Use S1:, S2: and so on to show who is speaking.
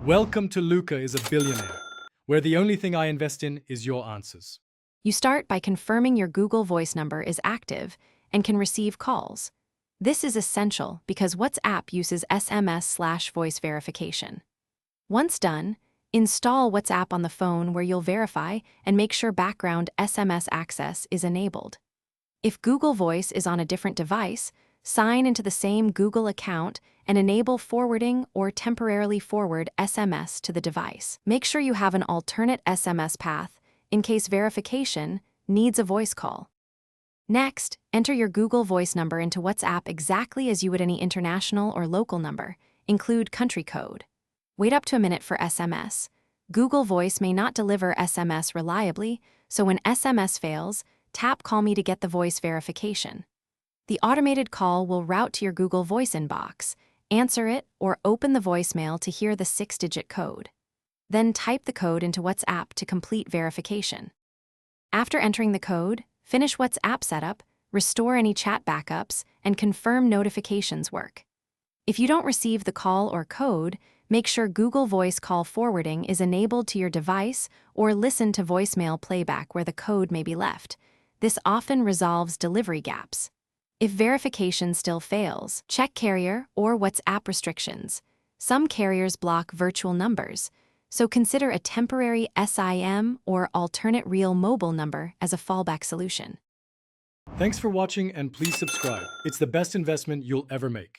S1: Welcome to Luca is a Billionaire, where the only thing I invest in is your answers.
S2: You start by confirming your Google Voice number is active and can receive calls. This is essential because WhatsApp uses SMS/voice verification. Once done, install WhatsApp on the phone where you'll verify and make sure background SMS access is enabled. If Google Voice is on a different device, sign into the same Google account and enable forwarding or temporarily forward SMS to the device. Make sure you have an alternate SMS path in case verification needs a voice call. Next, enter your Google Voice number into WhatsApp exactly as you would any international or local number. Include country code. Wait up to a minute for SMS. Google Voice may not deliver SMS reliably, so when SMS fails, tap Call Me to get the voice verification. The automated call will route to your Google Voice inbox. Answer it or open the voicemail to hear the 6-digit code. Then type the code into WhatsApp to complete verification. After entering the code, finish WhatsApp setup, restore any chat backups, and confirm notifications work. If you don't receive the call or code, make sure Google Voice call forwarding is enabled to your device or listen to voicemail playback where the code may be left. This often resolves delivery gaps. If verification still fails, check carrier or WhatsApp restrictions. Some carriers block virtual numbers, so consider a temporary SIM or alternate real mobile number as a fallback solution.
S1: Thanks for watching and please subscribe. It's the best investment you'll ever make.